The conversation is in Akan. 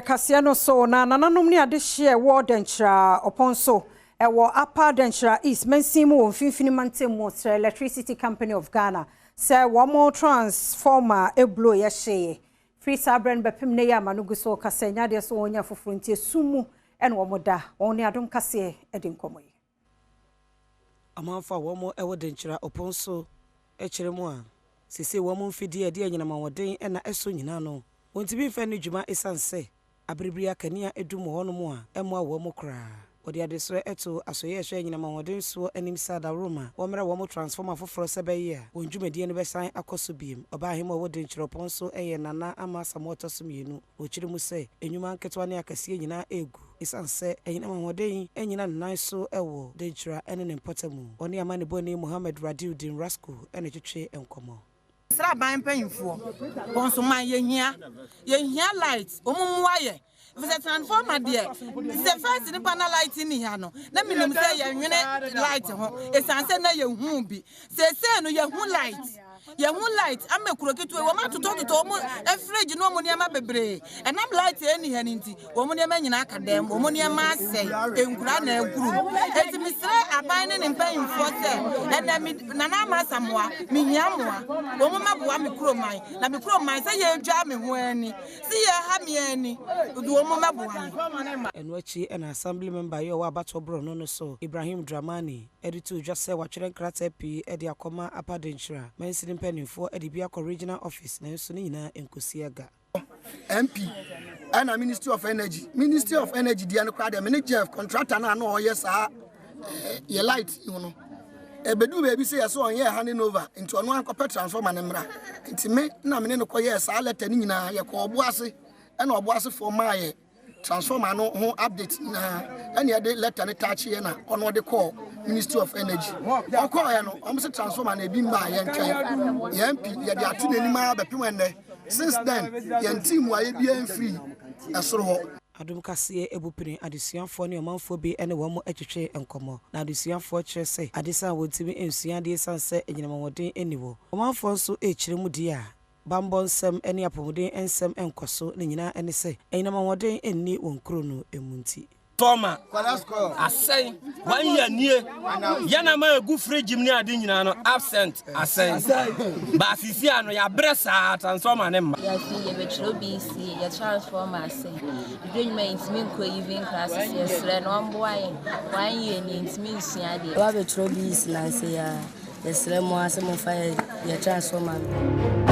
Kasee no so na nananom ni ade hye wo Denkyira Opponso wo Upper Denkyira East mensimu wo mfimfini mantemu Electricity Company of Ghana say wo mo transformer eblo ye hye free sabren bepem ne ya manugu so Kasee nya de so wonya foforo ntie sumu ene wo moda won ne Adom Kasee edi nkomoyi amanfa wo mo ewo Denkyira Opponso echiremu a sese wo mo mfidi ade anyinama woden ena eso nyina no wontibi mfa ne dwuma esanse abribria kania edum hono mo a emo a wo mo kra odi adesre eto asoye ehwe nyinama woden so anim sada roma wo mra wo mo transformer foforo sebeye a wonjumedie ne besan akoso biem oba ahemo wo Denkyira Opponso eye nana ama samoto somienu ochiremu se enwuma nketwa ne Kasee nyina egu isanse enyinama woden enyina nan so ewo Denkyira ene ne mpotemu oni amane boni Muhammad Radiu din Rasco ene twetwe enkomo Sra ban panyimfo bonso man yehia light omumuaye vise transformer de se first ni panel light ni hia no na minim se yenwene light ho esanse na yehu bi se no yehu light amekurokitu wo matototo mo fridge no mo niam bebre enam light eni hia nti wo mo niam nyina akadem wo mo niam asai enkura na ekuru enti misre aban ne mpanyimfo se na na amasamwa mihiamoa wo mo maboa mikuroman na mikuroman se ye dwa me ho ani si ye ha me ani wo mo maboa eno achi en assembly member yo wa batobro no so Ibrahim Dramani editor just wa cheren krata pi edi akoma Upper Denkyira mensin penifo edi bia regional office na so ni nyina enkosiaga MP and Ministry of Energy dia no kwade manager contractor na no yes ye light you know ebedu baby say so on ye handing over into ono akopɛ transformer ne mra nti me na me ne no koye sa letter ni nyina ye ko oboase na oboase for my transformer no ho update na ene de letter ne touch ye na ono de call Ministry of Energy o call ye no o say transformer na ebi mba ye ntwen ye MP ye de atu n'anima bepem enne since then ye team wa ye bia free asoro ho Adom Kasee ebupini adesuafo ne omanfo bi ene wo mo atwetwe enkomo na adesuafo kire se adesa wontimi ensua de sanse enyinama woden eniwo omanfo nso echiremu di a bambon sem ene apomuden ensem enkoso ne nyina ene se enyinama woden enni wonkro no emunti Toma asai wan ya nie yana ma egu fridge ni ade nyina no absent asai ba sisi ano ya bresa transformer ne ma ya fi ye betro BC ya transformer asai dwenma intimi ko even classes yesre no mboaye wan ye ni intimi nsua de wa betro BC na se ya yesre mo asemo fa ya transformer